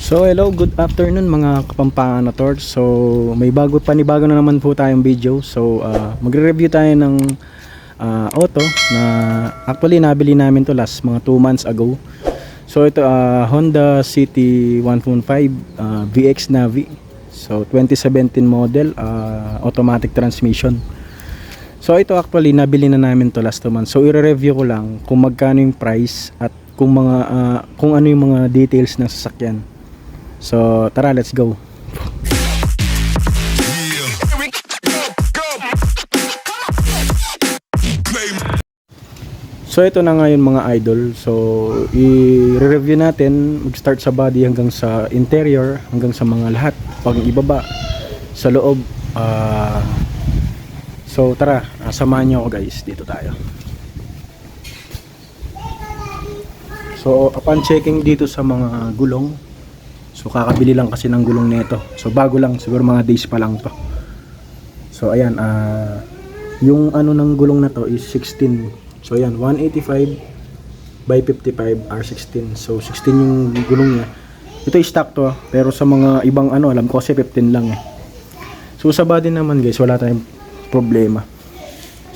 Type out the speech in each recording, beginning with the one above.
So hello, good afternoon mga Kapampangan Motor. So may panibago na naman po tayong video. So magre-review tayo ng auto na actually nabili namin to last mga 2 months ago. So ito Honda City 1.5 VX Navi. So 2017 model, automatic transmission. So ito actually nabili na namin to last 2 months. So i-review ko lang kung magkano yung price at kung ano yung mga details ng sasakyan. So tara, let's go. So ito na ngayon mga idol. So i-review natin, mag-start sa body hanggang sa interior, hanggang sa mga lahat, pag ibaba, sa loob. So tara, samahan nyo ako guys, dito tayo. So upon checking dito sa mga gulong, so kakabili lang kasi ng gulong nito. So bago lang, siguro mga days pa lang to. So ayan, yung ano ng gulong na to is 16. So ayan, 185 by 55 R16. So 16 yung gulong niya. Ito is stock to, pero sa mga ibang ano, alam ko kasi 15 lang eh. So sa body naman guys, wala tayong problema.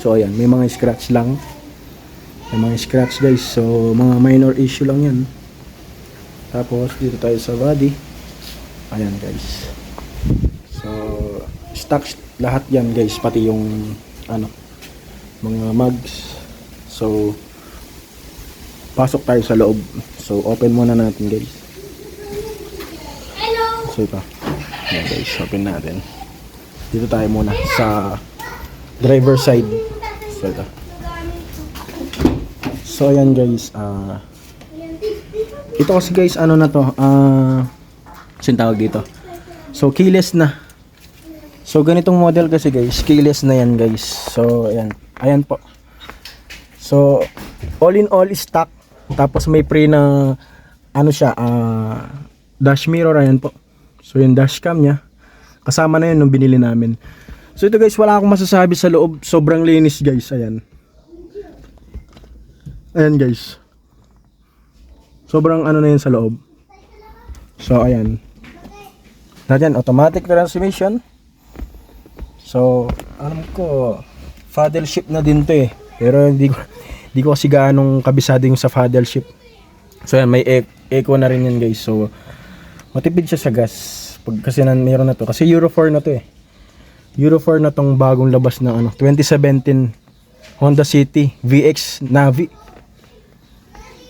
So ayan, may mga scratch lang. May mga scratch guys. So mga minor issue lang yan. Tapos dito tayo sa body. Ayan guys. So stock lahat yan guys, pati yung ano, mga mugs. So pasok tayo sa loob. So open muna natin guys. Hello. So ito. Ayan guys, open natin. Dito tayo muna sa driver side. So ito. So ayan guys, ito kasi guys, ano na to, tawag dito. So keyless na. So ganitong model kasi guys, keyless na yan guys. So ayan, ayan po. So all in all stock. Tapos may pre na ano siya, dash mirror, ayan po. So yung dash cam nya, kasama na yun nung binili namin. So ito guys, wala akong masasabi sa loob. Sobrang linis guys, ayan. Ayan guys. Sobrang ano na yun sa loob. So ayan. Nandiyan, automatic transmission. So alam ko paddle shift na din to eh. Pero hindi ko kasi gaanong kabisado yung sa paddle shift. So ayan, may eco na rin yan guys. So matipid siya sa gas. Kasi mayroon na to. Kasi Euro 4 na to eh. Euro 4 na tong bagong labas ng ano, 2017 Honda City VX Navi.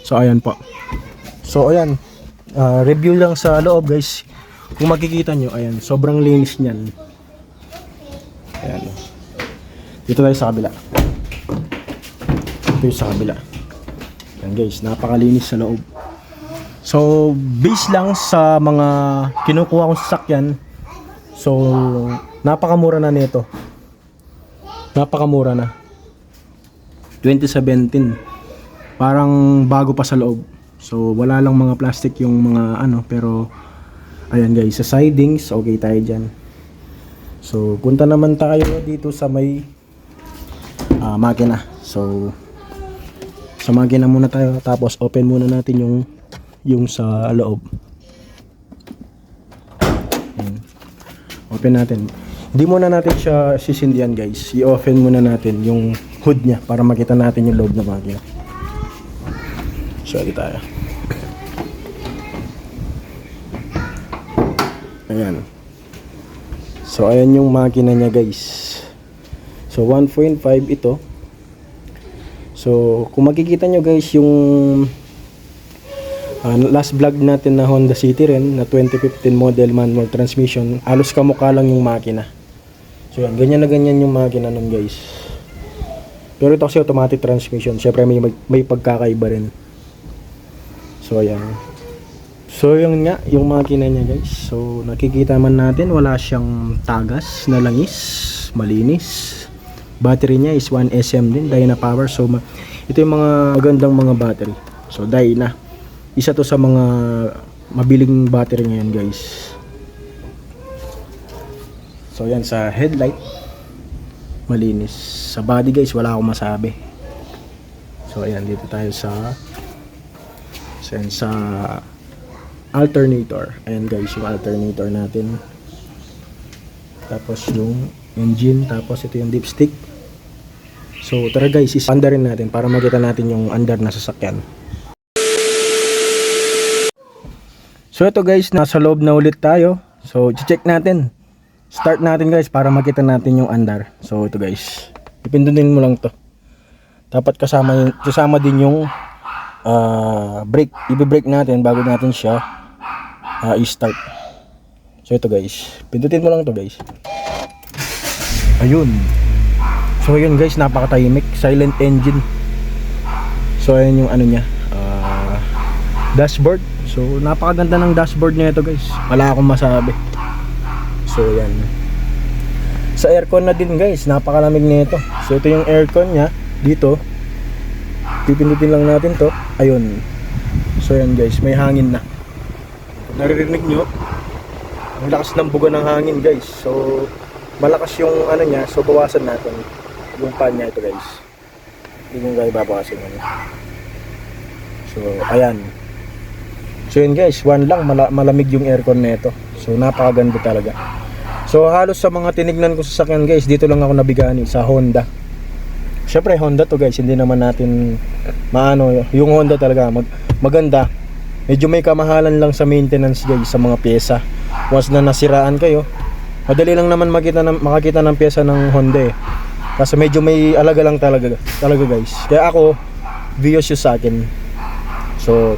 So ayan po. So ayan, review lang sa loob guys. Kung makikita nyo, ayan, sobrang linis niyan. Ayan. Dito tayo sa kabila. Ito yung sa kabila. Ayan guys, napakalinis sa loob. So base lang sa mga kinukuha kong sasakyan. So napakamura na nito. Napakamura na. 2017. Parang bago pa sa loob. So wala lang mga plastic yung mga ano, pero ayan guys, sa sidings okay tayo dyan. So punta naman tayo dito sa may makina. So sa makina muna tayo, tapos open muna natin yung sa loob. Open natin. Hindi muna natin siya sisindihan guys. I-open muna natin yung hood nya para makita natin yung loob ng makina. So dito tayo. Ayan. So ayan yung makina niya guys. So 1.5 ito. So kung makikita nyo guys yung last vlog natin na Honda City rin na 2015 model manual transmission, halos kamukha lang yung makina. So yan, ganyan na ganyan yung makina nun guys. Pero ito kasi automatic transmission, syempre may pagkakaiba rin. So ayan. So yun nga, yung makina niya guys. So nakikita man natin, wala siyang tagas na langis, malinis. Battery niya is 1SM din, Dynapower. So ito yung mga magandang mga battery. So Dyna, isa to sa mga mabiling battery ngayon guys. So yan, sa headlight malinis. Sa body guys, wala akong masabi. So ayan, dito tayo sa alternator. Ayan guys, yung alternator natin. Tapos yung engine, tapos ito yung dipstick. So tara guys, isandarin natin para makita natin yung andar na sasakyan. So ito guys, nasa loob na ulit tayo. So check natin. Start natin guys para makita natin yung andar. So ito guys, ipindutin mo lang to. Dapat kasama din yung brake. Ibe-brake natin bago natin siya i-start. So ito guys, pindutin mo lang to guys. Ayun. So ayun guys, napaka-tahimik, silent engine. So ayun yung ano niya, dashboard. So napakaganda ng dashboard niya ito guys. Wala akong masabi. So yan. Sa aircon na din guys, napakalamig nito. So ito yung aircon niya dito. Pipindutin lang natin to. Ayun. So yan guys, may hangin na. Naririnig nyo, ang lakas ng buga ng hangin guys. So malakas yung ano niya, so bawasan natin yung fan niya ito guys. Hindi nyo guys babawasan yun. So ayan. So yun guys, one lang malamig yung aircon nito. So napakaganda talaga. So halos sa mga tinignan ko sa sasakyan guys, dito lang ako nabigani sa Honda. Syempre Honda to guys, hindi naman natin maano, yung Honda talaga maganda. Medyo may kamahalan lang sa maintenance guys sa mga pyesa. Once na nasiraan kayo, madali lang naman makakita ng pyesa ng Honda eh. Kasi medyo may alaga lang talaga guys. Kaya ako, views yun sa akin. So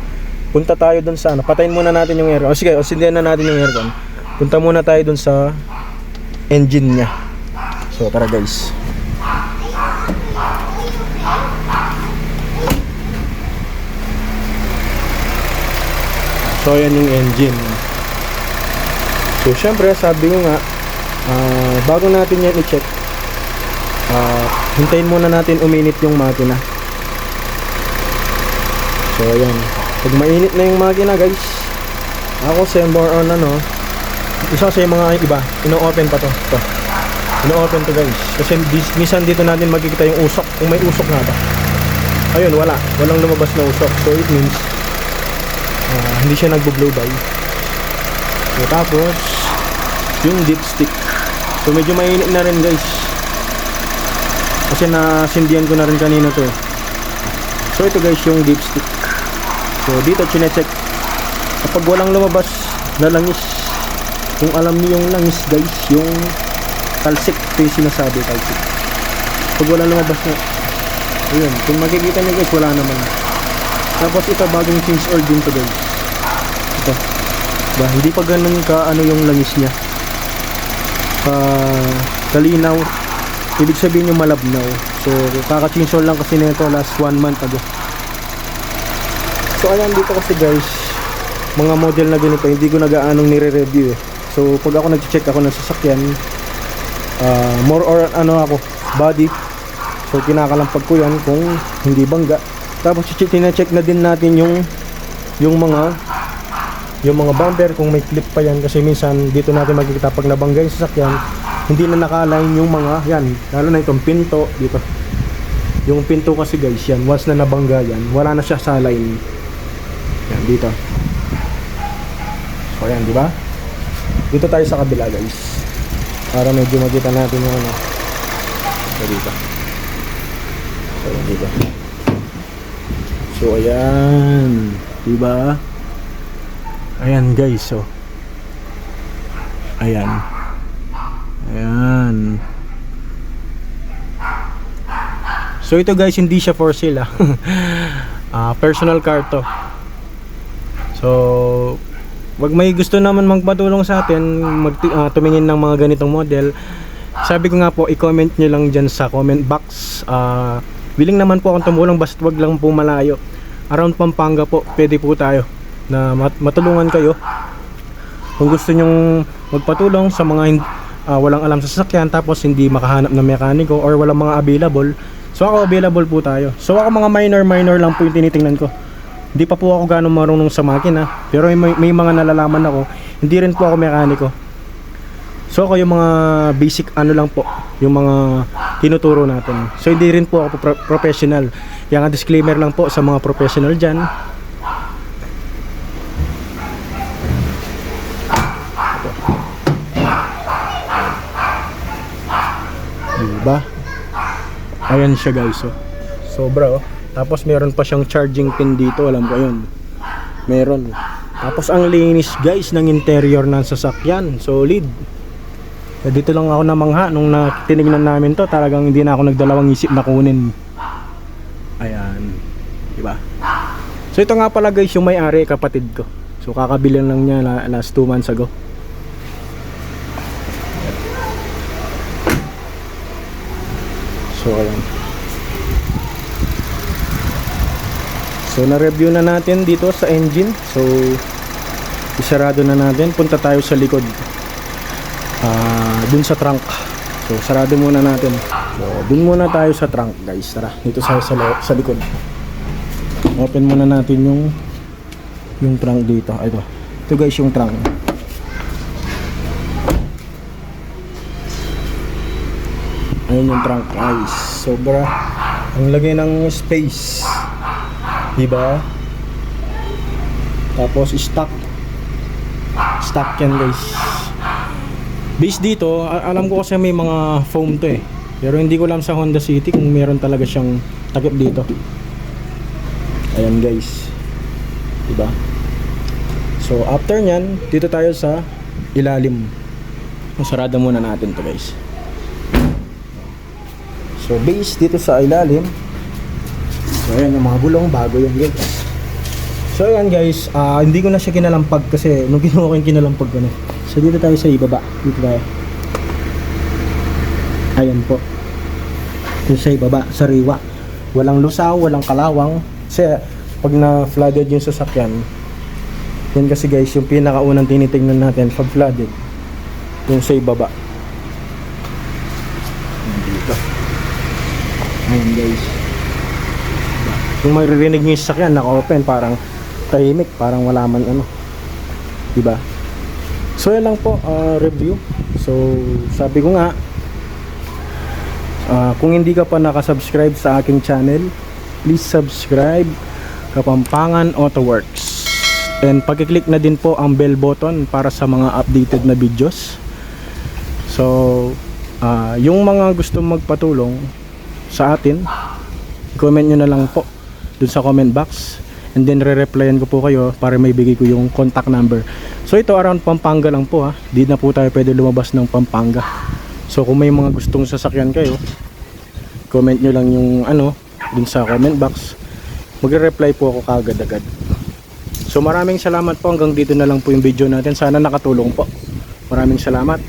punta tayo dun sa ano, patayin muna natin yung aircon. O sige, sindihan na natin yung aircon. Punta muna tayo dun sa engine nya. So tara guys. So yan yung engine. So syempre sabi ko nga, bago natin yan i-check, hintayin muna natin uminit yung makina. So ayan, pag mainit na yung makina guys, ako say more on ano, isa sa mga iba, ino-open pa to. Ino-open to guys. Kasi minsan dito natin makikita yung usok, kung may usok nga ba. Ayun, walang lumabas na usok. So it means hindi siya nagbo-blow by. So tapos yung dipstick. So medyo mainit na rin guys. Kasi nasindihan ko na rin kanina to eh. So ito guys yung dipstick. So dito chine-check kapag walang lumabas na langis. Kung alam niyo yung langis guys, yung talsik, ito yung sinasabi, talsik. Pag wala lumabas na, ayun, kung makikita niyo guys, wala naman. Tapos ito bagong change oil din to guys. Ito ba, hindi pa ganun ka ano yung langis niya, kalinaw. Ibig sabihin yung malabnaw. So kaka-change oil lang kasi nito last 1 month ago. So ayan, dito kasi guys, mga model na ganito hindi ko nagaanong nire-review eh. So pag ako nag-check ako ng sasakyan, more or ano ako, body. So kinakalampag ko yan kung hindi bangga. Tapos tina-check na din natin yung mga bumper kung may clip pa yan, kasi minsan dito natin makikita pag nabangga yung sasakyan, hindi na naka-align yung mga yan, lalo na itong pinto dito. Yung pinto kasi guys yan, once na nabangga yan, wala na siya sa line. Yan dito. So yan, di ba? Dito tayo sa kabila guys, para medyo makita natin yung ano. So dito. So yan dito. So ayan, diba? Ayan guys, so ayan. Ayan. So ito guys, hindi siya for sale personal car to. So wag may gusto naman magpatulong sa atin, tumingin ng mga ganitong model. Sabi ko nga po, i-comment nyo lang dyan sa comment box. Willing naman po akong tumulong, basta wag lang po malayo. Around Pampanga po, pwede po tayo na matulungan kayo. Kung gusto nyong magpatulong sa mga walang alam sa sasakyan, tapos hindi makahanap ng mekaniko or walang mga available, so ako available po tayo. So ako mga minor lang po yung tinitingnan ko. Hindi pa po ako gano'ng marunong sa makina, pero may mga nalalaman ako. Hindi rin po ako mekaniko. So ako yung mga basic ano lang po, yung mga tinuturo natin. So hindi rin po ako professional. Yung disclaimer lang po sa mga professional dyan. Diba? Ayan siya guys, oh. Sobra, oh. Tapos meron pa siyang charging pin dito, alam ko yun. Meron. Tapos ang linis guys ng interior ng sasakyan, solid. Dito lang ako namangha nung tinignan namin to, talagang hindi na ako nagdalawang isip na kunin. Ayan. Diba? So ito nga pala guys yung may-ari, kapatid ko. So kakabili lang niya last 2 months ago. So ayan. So na-review na natin dito sa engine. So isarado na natin. Punta tayo sa likod. Dun sa trunk. So sarado muna natin. So dun muna tayo sa trunk guys. Tara, dito sa likod. Open muna natin yung trunk dito. Ito guys yung trunk. Ayun yung trunk guys. Sobra. Ang lagay ng space. Diba? Tapos stock yan guys. Base dito, alam ko kasi may mga foam to eh. Pero hindi ko alam sa Honda City kung meron talaga siyang takip dito. Ayan guys. Diba? So after nyan, dito tayo sa ilalim. Sarada muna natin to guys. So base dito sa ilalim. So ayan yung mga gulong, bago yung guys. So ayan guys, hindi ko na siya kinalampag kasi nung ginawa ko yung kinalampag ko na. So dito tayo sa ibaba. Dito tayo. Ayan po. Dito sa ibaba, sa riwa. Walang lusaw, walang kalawang. Kasi pag na-flooded yung sasakyan, yan kasi guys yung pinakaunang tinitingnan natin pag flooded. Yung sa ibaba. Dito. Ayan guys. Kung maririnig nyo yung sasakyan, naka-open, parang tahimik, parang wala man ano. Diba? So yan lang po, review. So sabi ko nga, kung hindi ka pa nakasubscribe sa aking channel, please subscribe, Kapampangan Auto Works. And pag-click na din po ang bell button para sa mga updated na videos. So yung mga gusto magpatulong sa atin, comment nyo na lang po dun sa comment box, and then re-replyan ko po kayo para may bigay ko yung contact number. So ito around Pampanga lang po ha, di na po tayo pwede lumabas ng Pampanga. So kung may mga gustong sasakyan kayo, comment nyo lang yung ano dun sa comment box, magre-reply po ako kaagad-agad. So maraming salamat po, hanggang dito na lang po yung video natin. Sana nakatulong po. Maraming salamat.